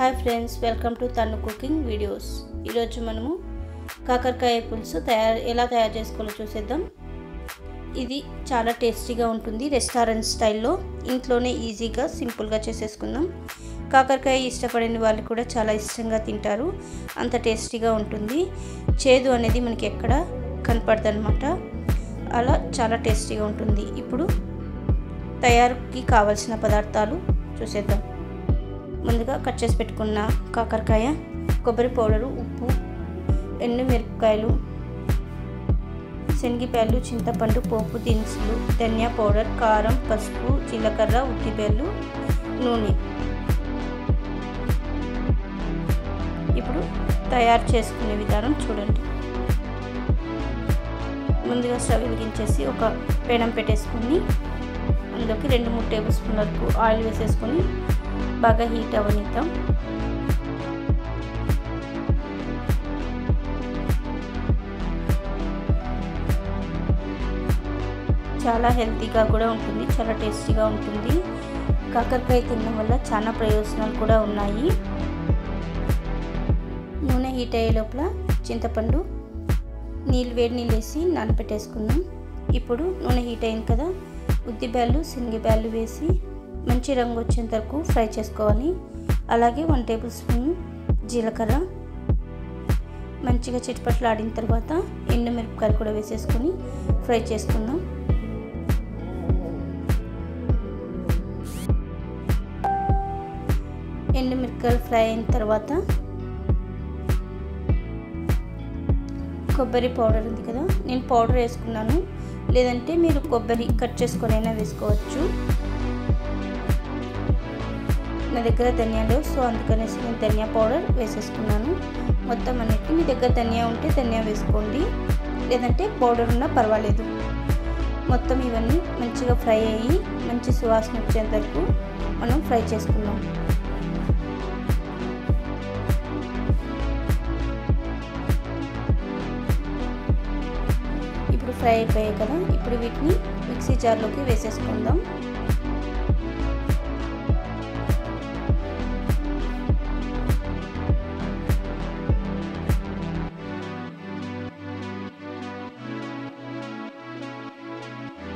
Hi friends, welcome to తన్ను cooking videos. ఈరోజు మనము కాకరకాయ పులుసు ఎలా తయారు చేసుకోవాలో చూసేద్దాం. ఇది చాలా టేస్టీగా ఉంటుంది. రెస్టారెంట్ స్టైల్లో ఇంట్లోనే ఈజీగా సింపుల్గా చేసేసుకుందాం. కాకరకాయ ఇష్టపడని వాళ్ళు కూడా చాలా ఇష్టంగా తింటారు. అంత టేస్టీగా ఉంటుంది. చేదు అనేది మనకి ఎక్కడ కనపడదన్నమాట. అలా చాలా టేస్టీగా ఉంటుంది. ఇప్పుడు తయారీకి కావాల్సిన పదార్థాలు చూసేద్దాం. ముందుగా కట్ చేసి పెట్టుకున్న కాకరకాయ, కొబ్బరి పౌడరు, ఉప్పు, ఎండుమిరపకాయలు, శనగపాయలు, చింతపండు, పోపు దినుసులు, ధనియా పౌడర్, కారం, పసుపు, జీలకర్ర, ఉద్దిబేళ్ళు, నూనె. ఇప్పుడు తయారు చేసుకునే విధానం చూడండి. ముందుగా స్టవ్ వెలిగించేసి ఒక పెనం పెట్టేసుకొని అందులోకి 2-3 టేబుల్ స్పూన్ల వరకు ఆయిల్ వేసేసుకొని బాగా హీట్ అవనిద్దాం. చాలా హెల్తీగా కూడా ఉంటుంది, చాలా టేస్టీగా ఉంటుంది. కాకరకాయ తినడం వల్ల చాలా ప్రయోజనాలు కూడా ఉన్నాయి. నూనె హీట్ అయ్యే లోపల చింతపండు వేడి నీళ్ళు వేసి నానబెట్టేసుకుందాం. ఇప్పుడు నూనె హీట్ అయింది కదా, ఉద్దిబేళ్ళు, శనగపాయలు వేసి మంచి రంగు వచ్చేంత వరకు ఫ్రై చేసుకోవాలి. అలాగే 1 టేబుల్ స్పూన్ జీలకర్ర మంచిగా చిటపట్లాడిన తర్వాత ఎండుమిరపకాయలు కూడా వేసేసుకొని ఫ్రై చేసుకుందాం. ఎండుమిరపకాయలు ఫ్రై అయిన తర్వాత కొబ్బరి పౌడర్ ఉంది కదా, నేను పౌడర్ వేసుకున్నాను. లేదంటే మీరు కొబ్బరి కట్ చేసుకొని అయినా వేసుకోవచ్చు. నా దగ్గర ధనియా లేవు, సో అందుకనేసి నేను ధనియా పౌడర్ వేసేసుకున్నాను. మొత్తం అన్నిటికీ మీ దగ్గర ధనియా ఉంటే ధనియా వేసుకోండి, లేదంటే పౌడర్ ఉన్నా పర్వాలేదు. మొత్తం ఇవన్నీ మంచిగా ఫ్రై అయ్యి మంచి సువాసన వచ్చేంత వరకు మనం ఫ్రై చేసుకుందాం. ఇప్పుడు ఫ్రై అయిపోయాయి కదా, ఇప్పుడు వీటిని మిక్సీ జార్లోకి వేసేసుకుందాం.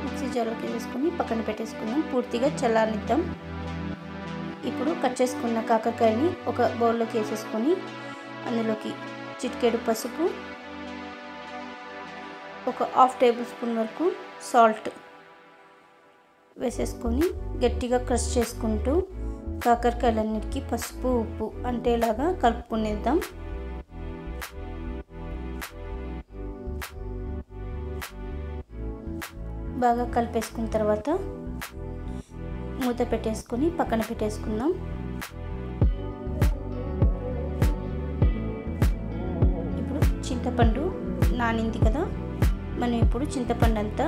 మిక్సీ జార్లోకి వేసేసుకొని పక్కన పెట్టేసుకుందాం. పూర్తిగా చల్లారనిద్దాం. ఇప్పుడు కట్ చేసుకున్న కాకరకాయని ఒక బౌల్లోకి వేసేసుకొని అందులోకి చిటికెడు పసుపు, ఒక 1/2 టేబుల్ స్పూన్ వరకు సాల్ట్ వేసేసుకొని గట్టిగా క్రష్ చేసుకుంటూ కాకరకాయలన్నిటికీ పసుపు, ఉప్పు అంటేలాగా కలుపుకునేద్దాం. బాగా కలిపేసుకున్న తర్వాత మూత పెట్టేసుకొని పక్కన పెట్టేసుకుందాం. ఇప్పుడు చింతపండు నానింది కదా, మనం ఇప్పుడు చింతపండు అంతా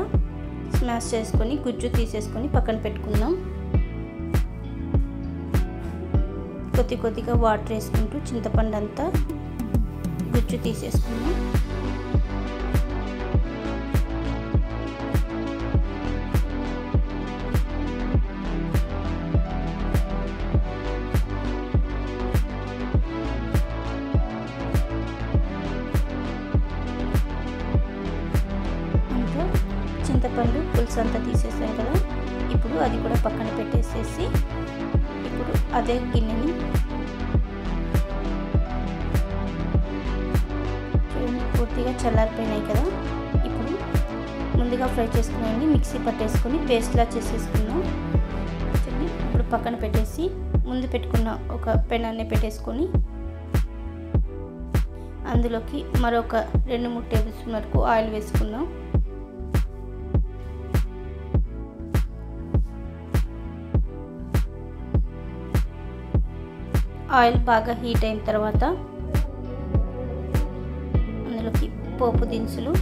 స్మాష్ చేసుకొని గుజ్జు తీసేసుకొని పక్కన పెట్టుకుందాం. కొద్దిగా వాటర్ వేసుకుంటూ చింతపండు అంతా గుజ్జు తీసేసుకుందాం. చింతపండు పులుసు అంతా తీసేసాం కదా, ఇప్పుడు అది కూడా పక్కన పెట్టేసేసి ఇప్పుడు అదే గిన్నెని పూర్తిగా చల్లారిపోయినాయి కదా, ఇప్పుడు ముందుగా ఫ్రై చేసుకుని మిక్సీ పట్టేసుకొని పేస్ట్లా చేసేసుకున్నాం. ఇప్పుడు పక్కన పెట్టేసి ముందు పెట్టుకున్న ఒక పెనాన్ని పెట్టేసుకొని అందులోకి మరొక 2-3 టేబుల్ స్పూన్ వరకు ఆయిల్ వేసుకున్నాం. ఆయిల్ బాగా హీట్ అయిన తర్వాత అందులోకి పోపు దినుసులు,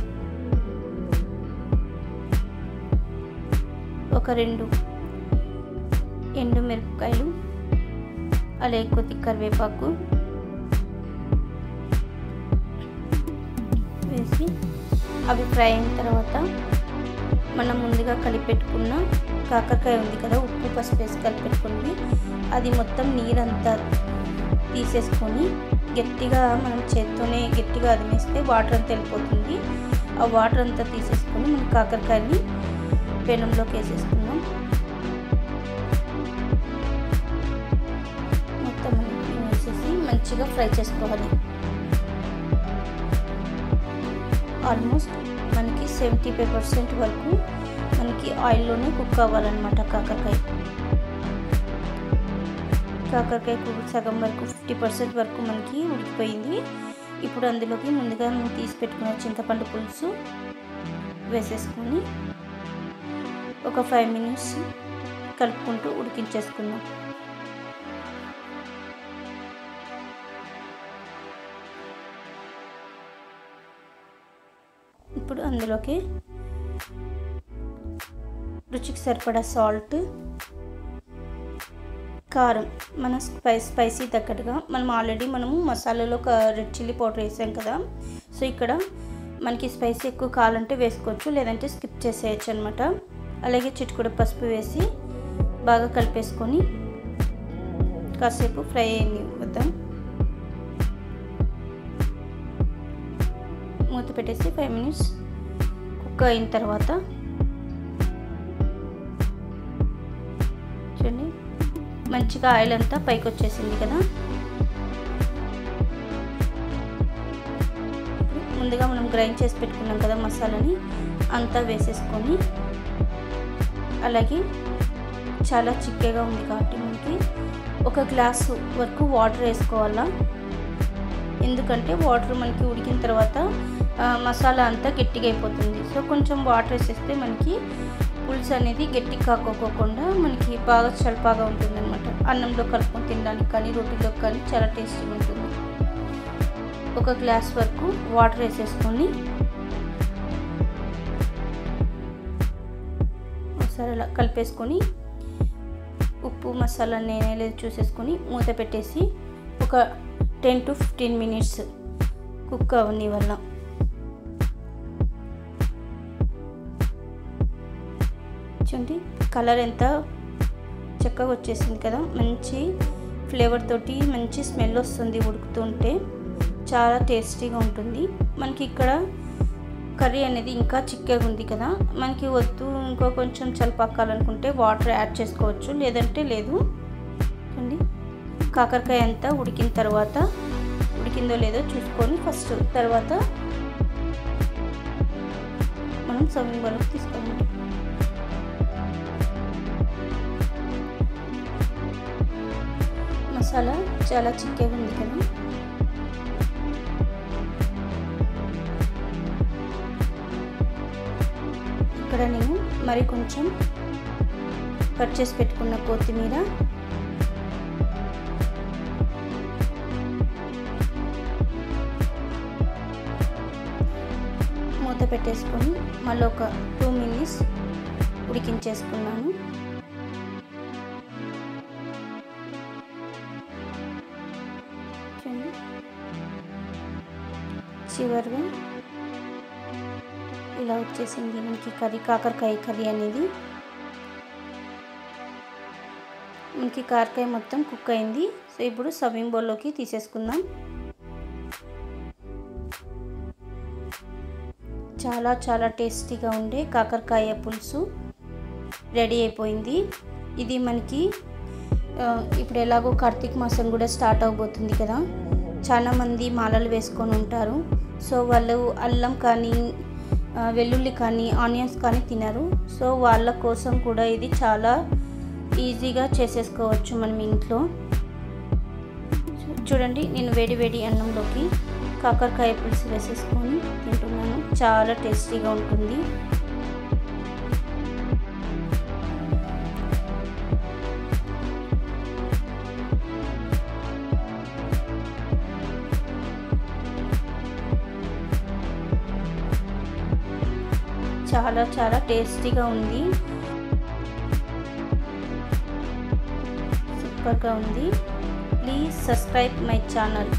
ఒక 2 ఎండుమిరపకాయలు, అలాగే కొద్ది కరివేపాకు వేసి అవి ఫ్రై అయిన తర్వాత మనం ముందుగా కలిపెట్టుకున్న కాకరకాయ ఉంది కదా, ఉప్పు పసుపు వేసి కలిపెట్టుకున్నది, అది మొత్తం నీరంతా తీసేసుకొని గట్టిగా మనం చేత్తోనే గట్టిగా అదిమేస్తే వాటర్ అంతా వెళ్ళిపోతుంది. ఆ వాటర్ అంతా తీసేసుకొని మనం కాకరకాయని పెనంలోకి వేసేసుకుందాం. మొత్తం వేసేసి మంచిగా ఫ్రై చేసుకోవాలి. ఆల్మోస్ట్ మనకి 75% వరకు మనకి ఆయిల్లోనే కుక్ అవ్వాలన్నమాట కాకరకాయ. సగం వరకు 50% వరకు మనకి ఉడికిపోయింది. ఇప్పుడు అందులోకి ముందుగా మనం తీసి పెట్టుకున్న చింతపండు పులుసు వేసేసుకొని ఒక 5 minutes కలుపుకుంటూ ఉడికించేసుకుందాం. ఇప్పుడు అందులోకి రుచికి సరిపడా సాల్ట్, కారం మన స్పైసీ తగ్గట్టుగా మనం ఆల్రెడీ మసాలాలో రెడ్ చిల్లీ పౌడర్ వేసాం కదా. సో ఇక్కడ మనకి స్పైసీ ఎక్కువ కావాలంటే వేసుకోవచ్చు, లేదంటే స్కిప్ చేసేయచ్చు అనమాట. అలాగే చిటికెడు పసుపు వేసి బాగా కలిపేసుకొని కాసేపు ఫ్రై అయ్యిద్దాం. మూత పెట్టేసి 5 minutes కుక్ అయిన తర్వాత చూడండి మంచిగా ఆయిల్ అంతా పైకి వచ్చేసింది కదా. ముందుగా మనం గ్రైండ్ చేసి పెట్టుకున్నాం కదా మసాలాని అంతా వేసేసుకొని, అలాగే చాలా చిక్కగా ఉంది కాబట్టి మనకి 1 గ్లాసు వరకు వాటర్ వేసుకోవాలా. ఎందుకంటే వాటర్ మనకి ఉడికిన తర్వాత మసాలా అంతా గట్టిగా అయిపోతుంది. సో కొంచెం వాటర్ వేసేస్తే మనకి పులుసు అనేది గట్టి కాకోకుండా మనకి బాగా చల్పాగా ఉంటుంది అనమాట. అన్నంలో కలుపుకొని తినడానికి కానీ రోటీలో కానీ చాలా టేస్టీగా ఉంటుంది. 1 గ్లాస్ వరకు వాటర్ వేసేసుకొని ఒకసారి అలా కలిపేసుకొని ఉప్పు మసాలా నేనేలేదు చూసేసుకొని మూత పెట్టేసి ఒక 10 to 15 minutes కుక్ అవని వల్ల చూడండి కలర్ ఎంత చక్కగా వచ్చేసింది కదా. మంచి ఫ్లేవర్ తోటి మంచి స్మెల్ వస్తుంది. ఉడుకుతుంటే చాలా టేస్టీగా ఉంటుంది. మనకి ఇక్కడ కర్రీ అనేది ఇంకా చిక్కగా ఉంది కదా. మనకి వద్దు ఇంకో కొంచెం చల్పాకాలనుకుంటే వాటర్ యాడ్ చేసుకోవచ్చు, లేదంటే లేదు. చూడండి కాకరకాయ అంతా ఉడికిన తర్వాత ఉడికిందో లేదో చూసుకొని ఫస్ట్ తర్వాత మనం సర్వింగ్ బౌల్కి తీసుకోవాలి. మసాలా చాలా చిక్కగా ఉంది కదా. ఇక్కడ నేను మరి కొంచెం కట్ చేసి పెట్టుకున్న కొత్తిమీర, మూత పెట్టేసుకొని మళ్ళీ ఒక 2 minutes ఉడికించేసుకున్నాను. చూడండి చివరిగా ఇలా వచ్చేసింది మనకి కాకరకాయ కర్రీ అనేది. మనకి కాకరకాయ మొత్తం కుక్ అయింది. సో ఇప్పుడు సర్వింగ్ బౌల్లోకి తీసేసుకుందాం. చాలా చాలా టేస్టీగా ఉండే కాకరకాయ పులుసు రెడీ అయిపోయింది. ఇది మనకి ఇప్పుడు ఎలాగో కార్తీక మాసం కూడా స్టార్ట్ అవబోతుంది కదా. చాలామంది మాలలు వేసుకొని ఉంటారు. సో వాళ్ళు అల్లం కానీ వెల్లుల్లి కానీ ఆనియన్స్ కానీ తినరు. సో వాళ్ళ కోసం కూడా ఇది చాలా ఈజీగా చేసేసుకోవచ్చు మనం ఇంట్లో. చూడండి నేను వేడి వేడి అన్నంలోకి కాకరకాయ పులుసు వేసేసుకొని తింటున్నాను. చాలా టేస్టీగా ఉంటుంది. చాలా చాలా టేస్టీగా ఉంది. సూపర్గా ఉంది. Please subscribe my channel.